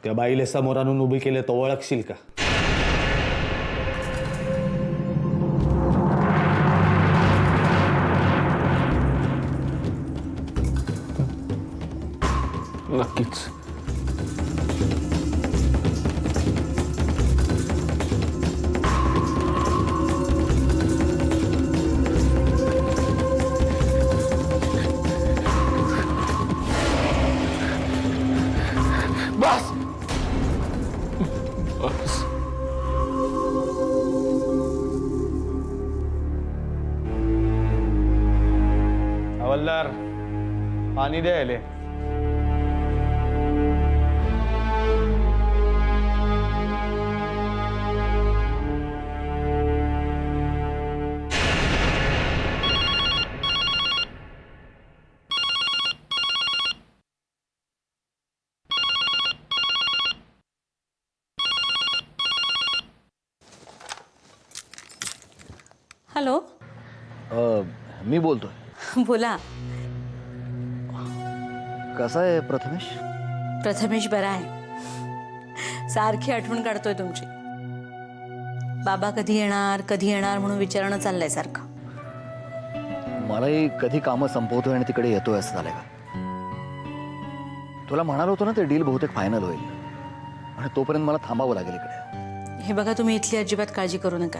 त्या बाईले समोर आणून उभी केले तो ओळखशील का? नक्कीच. बस बस. हवलदार, पाणी द्यायले. हॅलो. मी बोलतोय. बोला. कसा आहे प्रथमेश? प्रथमेश बरा आहे. सारखी आठवण काढतोय तुमची. बाबा कधी येणार म्हणून विचारणं चाललंय सारखं. मलाही कधी कामं संपवतोय आणि तिकडे येतोय असं झालंय का? तुला म्हणालो होतो ना ते डील बहुतेक फायनल होईल आणि तोपर्यंत मला थांबावं लागेल इकडे. हे बघा, तुम्ही इथली अजिबात काळजी करू नका.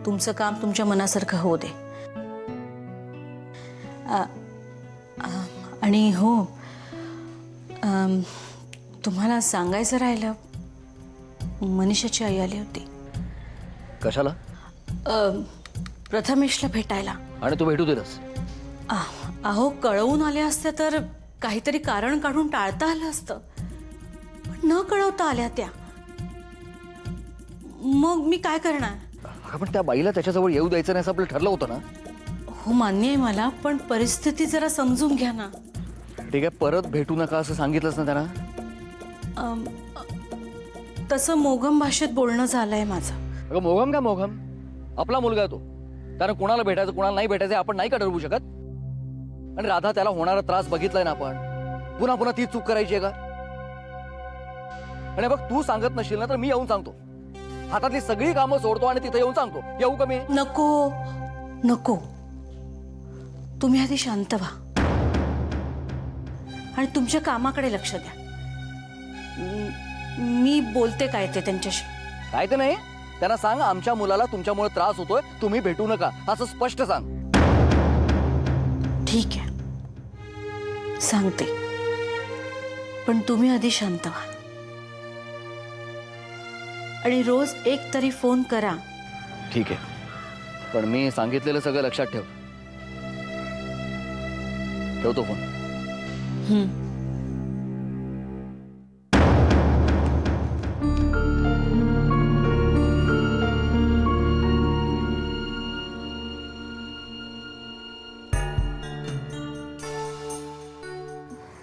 तुमचं काम तुमच्या मनासारखं होऊ दे. आणि हो, तुम्हाला सांगायचं राहिलं, मनीषाची आई आली होती. कशाला? प्रथमेशला भेटायला. आणि तू भेटू दिलास? अहो, कळवून आले असते तर काहीतरी कारण काढून टाळता आलं असतं, पण न कळवता आल्या त्या. मग मी काय करणार? पण त्या बाईला त्याच्याजवळ येऊ द्यायचं नाही असं आपलं ठरलं होतं ना? हो, मान्य आहे मला, पण परिस्थिती जरा समजून घ्या ना. ठीक आहे, परत भेटू नका असं सांगितलंच ना त्यांना? तसं मोघम भाषेत बोलणं झालंय माझं. अगं मोघम का मोघम? आपला मुलगा आहे तो. त्यानं कुणाला भेटायचं कुणाला नाही भेटायचं आपण नाही का ठरवू शकत? आणि राधा, त्याला होणारा त्रास बघितलाय ना आपण. पुन्हा पुन्हा ती चूक करायची आहे का? आणि बघ, तू सांगत नशील ना तर मी येऊन सांगतो. हातातली सगळी कामं सोडतो आणि तिथे येऊन सांगतो. येऊ का मी? नको नको, तुम्ही आधी शांत व्हा आणि तुमच्या कामाकडे लक्ष द्या. मी बोलते काय ते त्यांच्याशी. काय ते नाही, त्यांना सांग आमच्या मुलाला तुमच्यामुळे त्रास होतोय, तुम्ही भेटू नका असं स्पष्ट सांग. ठीक आहे, सांगते, पण तुम्ही आधी शांत व्हा आणि रोज एक तरी फोन करा. ठीक आहे, पण मी सांगितलेलं सगळं लक्षात ठेव. ठेवतो फोन.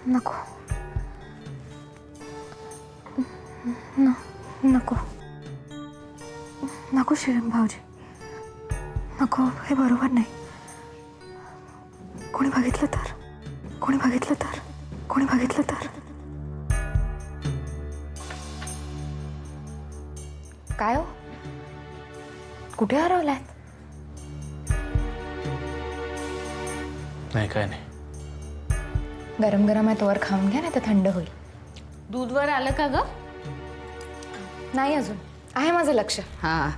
नको नको नको श्रीरंग भाऊजी, नको. हे बरोबर नाही. कोणी बघितलं तर, कोणी बघितलं तर, कोणी बघितलं तर. काय हो, कुठे हरवलात? नाही, काय नाही. गरम गरम आहे तोवर खाऊन घ्या, नाही तर थंड होईल. दूधवर आलं का ग? नाही अजून, आहे माझं लक्ष. हा.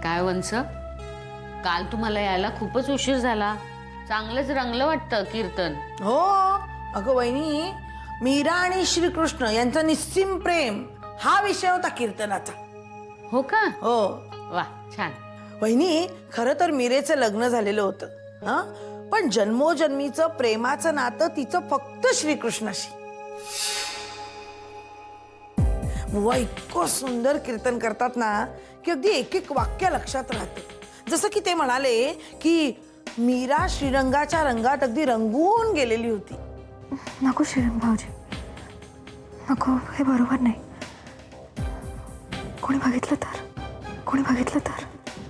काय वंश, काल तुम्हाला यायला खूपच उशीर झाला. चांगलंच रंगलं वाटतं कीर्तन. हो अगं वहिनी, मीरा आणि श्रीकृष्ण यांचं निस्सीम प्रेम हा विषय होता कीर्तनाचा. हो का? हो वा, छान. वहिनी, खरं तर मीरेचं लग्न झालेलं होतं, हा, पण जन्मोजन्मीचं प्रेमाचं नातं तिचं फक्त श्रीकृष्णाशी. बुवा इतकं सुंदर कीर्तन करतात ना की अगदी एक एक वाक्य लक्षात राहते. जसं की ते म्हणाले की मीरा श्रीरंगाच्या रंगात अगदी रंगून गेलेली होती. नको श्रीरंग भाऊजी, नको. हे बरोबर नाही. कोणी बघितलं तर, कोणी बघितलं तर,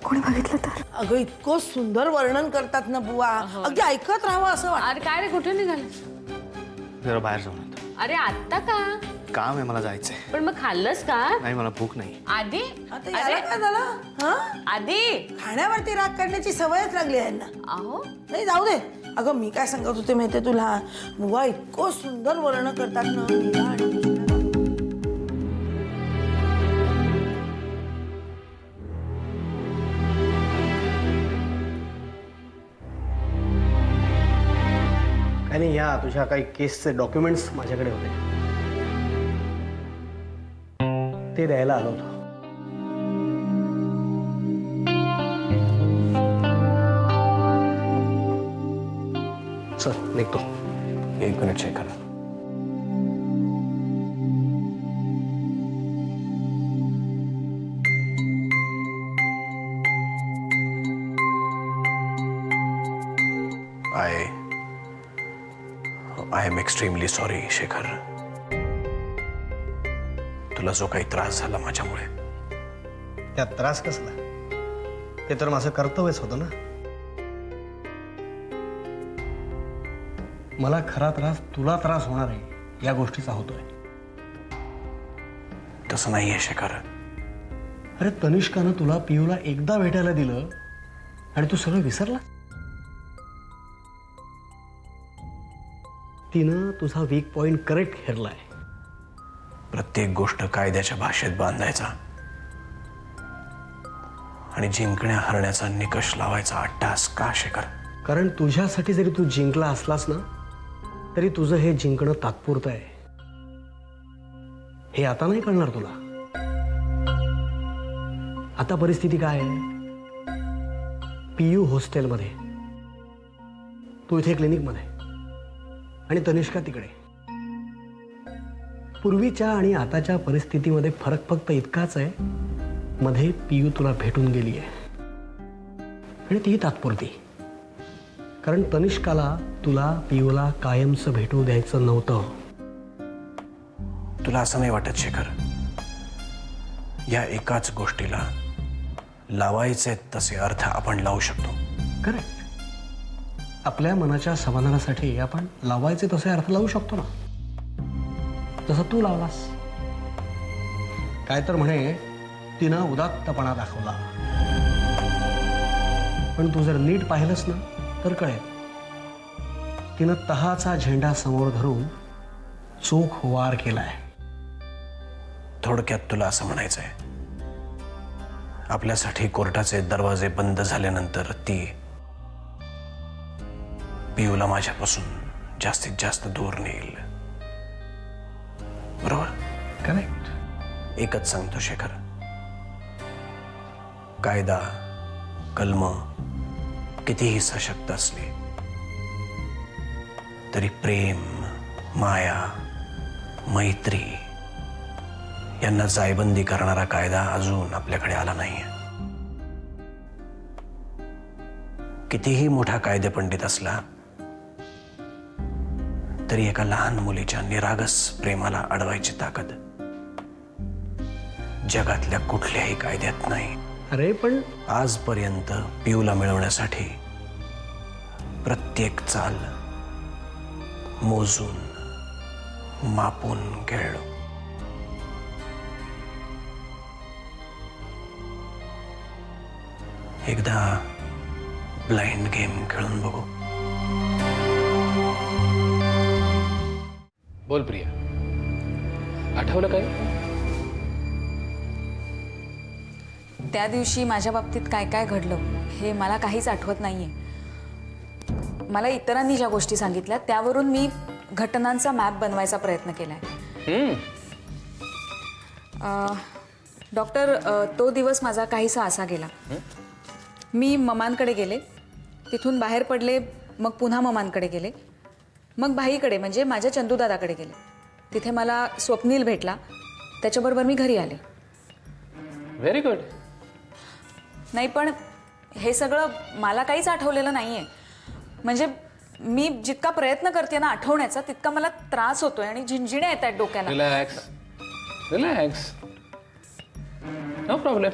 कोणी बघितलं तर. अगं इतकं सुंदर वर्णन करतात ना बुवा, अगदी ऐकत राहावं असं वाटतं. अरे काय रे, कुठे निघाले? जरा बाहेर जाऊन येतो. अरे आत्ता का? काम आहे, मला जायचंय. पण मग खाल्लंस का? नाही, मला भूक नाही. आधी आता याला काय झालं हा आधी खाण्यावरती राग काढण्याची सवयच लागली आहे ना. अहो नाही जाऊ दे. अगं मी काय सांगत होते माहितीये तुला, बुवा इतकं सुंदर वर्ण करतात ना मीरा आणि कृष्णा. आणि या तुझ्या काही केसचे डॉक्युमेंट्स माझ्याकडे होते, ते द्यायला आलो होतो. चल निघतो. एक minute Shekhar. I am extremely sorry Shekhar. तुला जो काही त्रास झाला माझ्यामुळे. त्यात त्रास कसला? ते तर माझं कर्तव्यच होतं ना. मला खरा त्रास तुला त्रास होणार आहे या गोष्टीचा होतोय. तसं नाहीये शेखर. अरे तनिष्कानं तुला पियूला एकदा भेटायला दिलं आणि तू सगळं विसरला. तिनं तुझा वीक पॉइंट करेक्ट हेरलाय. प्रत्येक गोष्ट कायद्याच्या भाषेत बांधायचा आणि जिंकण्या हरण्याचा निकष लावायचा अट्टास का शेखर? कारण तुझ्यासाठी जरी तू जिंकला असलास ना तरी तुझं हे जिंकणं तात्पुरतं आहे. हे आता नाही कळणार तुला. आता परिस्थिती काय आहे? पीयू हॉस्टेलमध्ये, तू इथे क्लिनिकमध्ये आणि तनिष्का तिकडे. पूर्वीच्या आणि आताच्या परिस्थितीमध्ये फरक फक्त इतकाच आहे, मध्ये पीयू तुला भेटून गेली आहे आणि ती तात्पुरती. कारण तनिष्काला तुला पीयूला कायमचं भेटू द्यायचं नव्हतं. तुला असं नाही वाटत शेखर? या एकाच गोष्टीला लावायचे तसे अर्थ आपण लावू शकतो. करेक्ट. आपल्या मनाच्या समाधानासाठी आपण लावायचे तसे अर्थ लावू शकतो ना, जसं तू लावलास. काय तर म्हणे, तिनं उदात्तपणा दाखवला. पण तू जर नीट पाहिलंस ना तर कळेल, तिनं तहाचा झेंडा समोर धरून चोख वार केलाय. थोडक्यात तुला असं म्हणायचंय, आपल्यासाठी कोर्टाचे दरवाजे बंद झाल्यानंतर ती पियूला माझ्यापासून जास्तीत जास्त दूर नेईल. बरोबर? करेक्ट. एकच सांगतो शेखर, कायदा कलम कितीही सशक्त असले तरी प्रेम, माया, मैत्री यांना जायबंदी करणारा कायदा अजून आपल्याकडे आला नाहीये. कितीही मोठा कायदेपंडित असला तरी एका लहान मुलीच्या निरागस प्रेमाला अडवायची ताकद जगातल्या कुठल्याही कायद्यात नाही. अरे पण आजपर्यंत पियूला मिळवण्यासाठी प्रत्येक चाल मोजून मापून खेळलो. एकदा ब्लाइंड गेम खेळून बघू. बोल प्रिया, आठवलं काय? त्या दिवशी माझ्या बाबतीत काय काय घडलं हे मला काहीच आठवत नाहीये. मला इतरांनी ज्या गोष्टी सांगितल्या त्यावरून मी घटनांचा मॅप बनवायचा प्रयत्न केलाय. डॉक्टर, तो दिवस माझा काहीसा असा गेला. मी ममांकडे गेले, तिथून बाहेर पडले, मग पुन्हा ममांकडे गेले, मग भाईकडे म्हणजे माझ्या चंदूदादाकडे गेले. तिथे मला स्वप्नील भेटला, त्याच्याबरोबर मी घरी आले. Very good. नाही पण हे सगळं मला काहीच आठवलेलं नाहीये. म्हणजे मी जितका प्रयत्न करते ना आठवण्याचा तितका मला त्रास होतोय आणि झिंझिण्या येत आहेत डोक्याला. Relax relax, no problem.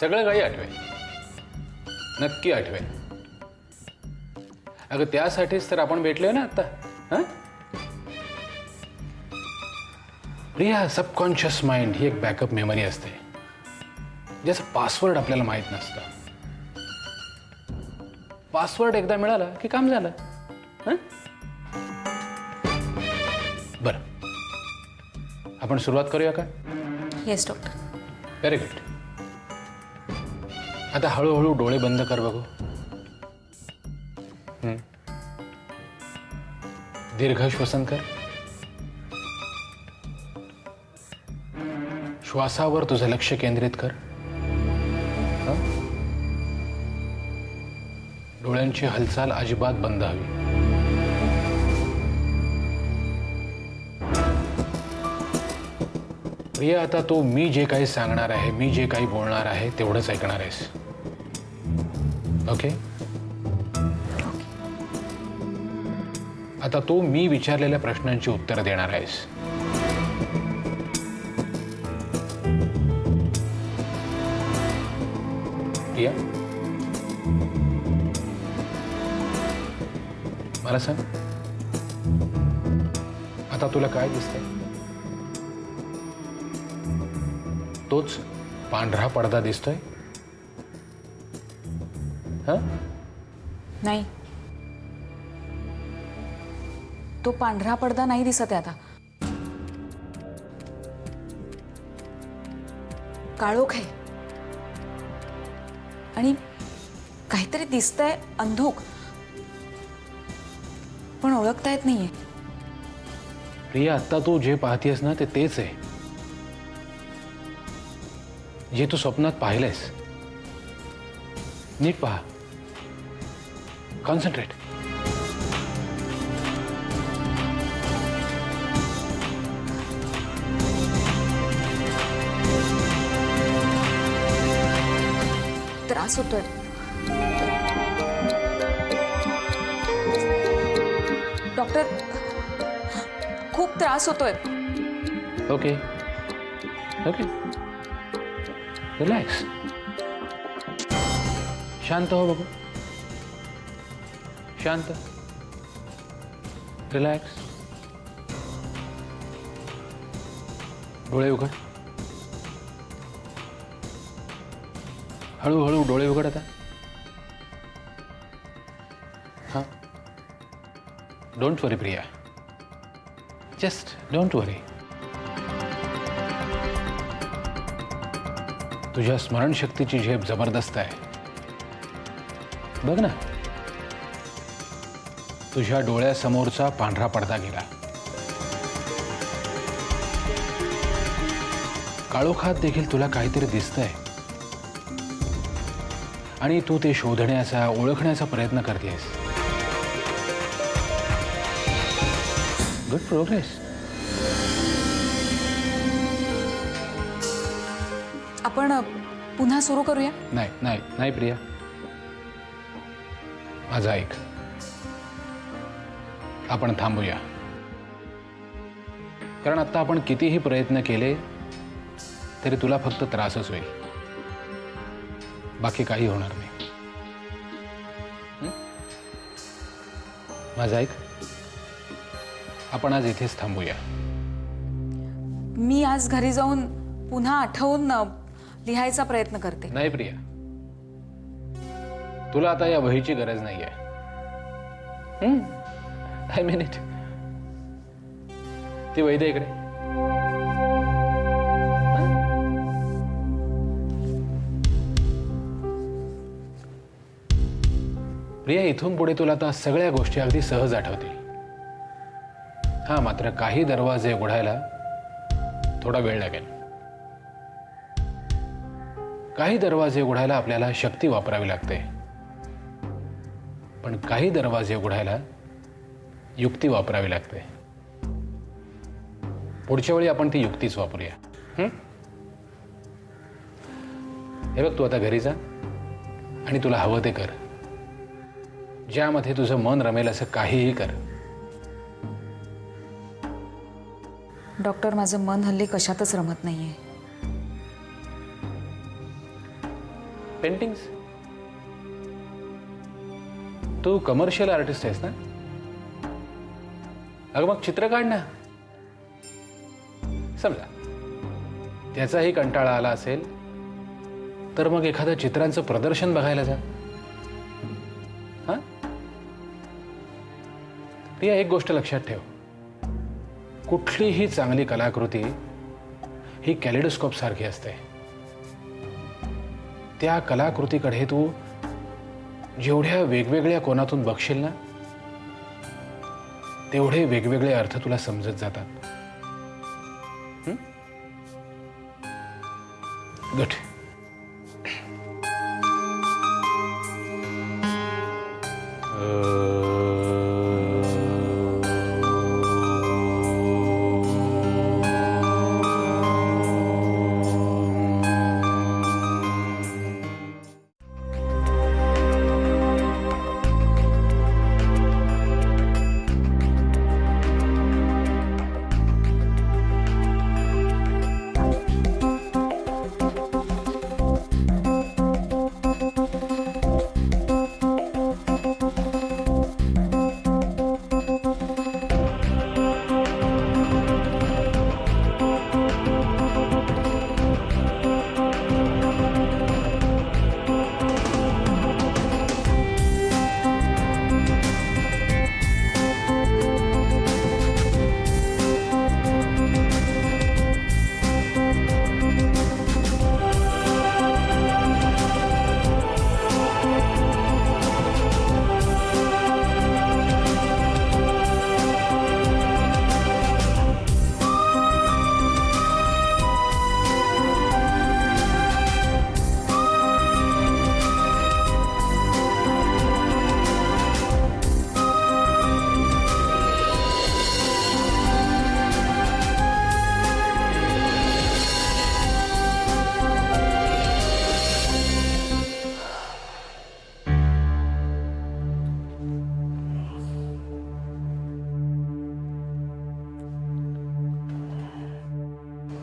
सगळं काही आठवेल, नक्की आठवेल. अगं त्यासाठीच तर आपण भेटलोय ना आता. हां, प्रिया, सबकॉन्शियस माइंड ही एक बॅकअप मेमरी असते, ज्याचं पासवर्ड आपल्याला माहीत नसतं. पासवर्ड एकदा मिळाला की काम झालं. हं? बरं, आपण सुरुवात करूया का? Yes doctor. Very good. आता हळूहळू डोळे बंद कर बघू. दीर्घ श्वसन कर. श्वासावर तुझं लक्ष केंद्रित कर. हं? डोळ्यांची हालचाल अजिबात बंद हवी. प्रिया, आता तू मी जे काही सांगणार आहे, मी जे काही बोलणार आहे तेवढंच ऐकणार आहेस. ओके? आता तू मी विचारलेल्या प्रश्नांची उत्तरं देणार आहेस. प्रिया, मला सांग, आता तुला काय दिसतंय? तोच पांढरा पडदा दिसतोय? हं? नाही, तो पांढरा पडदा नाही दिसत आहे आता. काळोख आहे आणि काहीतरी दिसतंय अंधोक, पण ओळखता येत नाहीये. प्रिया, आता तू जे पाहतेस ना ते तेच आहे जे तू स्वप्नात पाहिलंयस. नीट पहा. कॉन्सन्ट्रेट. त्रास होतोय डॉक्टर, खूप त्रास होतोय. Okay okay, relax. शांत हो बघू. शांत. रिलॅक्स. डोळे उघड. हळूहळू डोळे उघड आता. हां, don't worry Priya, just don't worry. तुझ्या स्मरणशक्तीची झेप जबरदस्त आहे. बघ ना, तुझ्या डोळ्यासमोरचा पांढरा पडदा गेला. काळोखात देखील तुला काहीतरी दिसतंय आणि तू ते शोधण्याचा, ओळखण्याचा प्रयत्न करतेस. Good progress. आपण पुन्हा सुरू करूया. नाही नाही नाही प्रिया, माझं ऐक. आपण थांबूया, कारण आता आपण कितीही प्रयत्न केले तरी तुला फक्त त्रासच होईल, बाकी काही होणार नाही. माझं ऐक, आपण आज इथेच थांबूया. मी आज घरी जाऊन पुन्हा आठवून लिहायचा प्रयत्न करते. नाही प्रिया, तुला आता या वहीची गरज नाहीये. I mean it. ती वही दे इकडे. प्रिया, इथून पुढे तुला आता सगळ्या गोष्टी अगदी सहज आठवतील. हा, मात्र काही दरवाजे उघडायला थोडा वेळ लागेल. काही दरवाजे उघडायला आपल्याला शक्ती वापरावी लागते, पण काही दरवाजे उघडायला युक्ती वापरावी लागते. पुढच्या वेळी आपण ती युक्तीच वापरूया. हे बघ, तू आता घरी जा आणि तुला हवं ते कर. ज्यामध्ये तुझं मन रमेल असं काहीही कर. डॉक्टर, माझं मन हल्ली कशातच रमत नाहीये. पेंटिंग्स. तू कमर्शियल आर्टिस्ट आहेस ना? अगं मग चित्र काढ ना. समजा त्याचाही कंटाळा आला असेल तर मग एखादं चित्रांचं प्रदर्शन बघायला जा. हा प्रिया, एक गोष्ट लक्षात ठेव, कुठलीही चांगली कलाकृती ही कॅलिडोस्कोप सारखी असते. त्या कलाकृतीकडे तू जेवढ्या वेगवेगळ्या कोनातून बघशील ना तेवढे वेगवेगळे अर्थ तुला समजत जातात. गुड.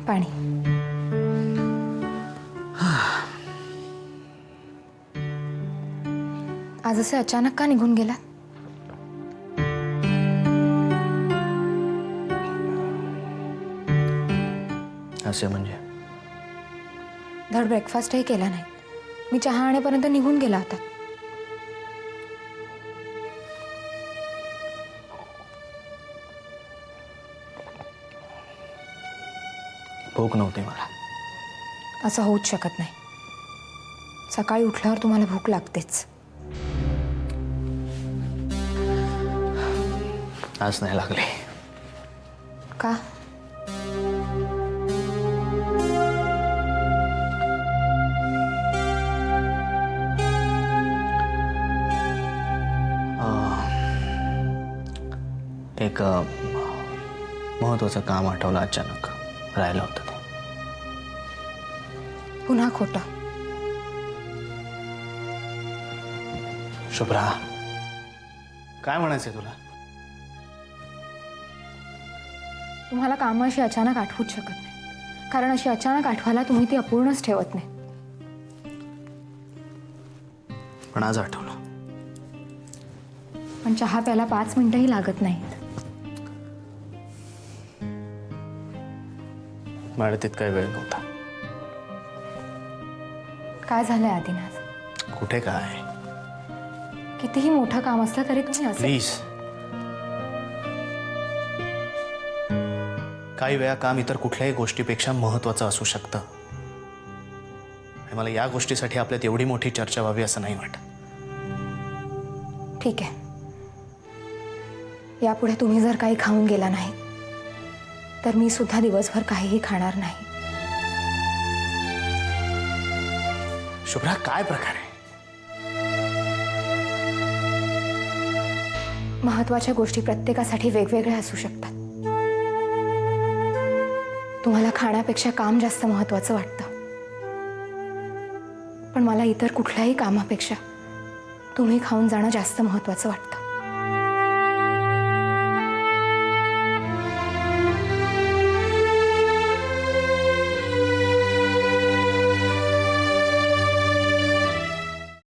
पाणी. आज असे अचानक का निघून गेला? असे म्हणजे धड ब्रेकफास्टही केला नाही. मी चहा आणेपर्यंत निघून गेला होता. भूक नव्हती मला. असं होऊच शकत नाही. सकाळी उठल्यावर तुम्हाला भूक लागतेच. आज नाही लागली. का? एक महत्वाचं काम आठवलं अचानक. राहिलं होतं ते. पुन्हा खोटं. शुभ्रा, काय म्हणायचंय तुला? तुम्हाला कामं अशी अचानक आठवूच शकत नाही, कारण अशी अचानक आठवायला तुम्ही ती अपूर्णच ठेवत नाही. पण आज आठवलं. पण चहा प्यायला 5 मिनिटंही लागत नाहीत. माळतीत काही वेळ नव्हता. काय झालंय आदिनाथ? कुठे काय? कितीही मोठं काम असलं तरी तुम्ही असं. प्लीज. काही वेळा काम इतर कुठल्याही गोष्टीपेक्षा महत्वाचं असू शकतं. मला या गोष्टीसाठी आपल्यात एवढी मोठी चर्चा व्हावी असं नाही वाटत. ठीक आहे. यापुढे तुम्ही जर काही खाऊन गेला नाही तर मी सुद्धा दिवसभर काहीही खाणार नाही. शुभ्रा, काय प्रकार आहे? महत्वाच्या गोष्टी प्रत्येकासाठी वेगवेगळ्या असू शकतात. तुम्हाला खाण्यापेक्षा काम जास्त महत्वाचं वाटतं, पण मला इतर कुठल्याही कामापेक्षा तुम्ही खाऊन जाणं जास्त महत्वाचं वाटतं.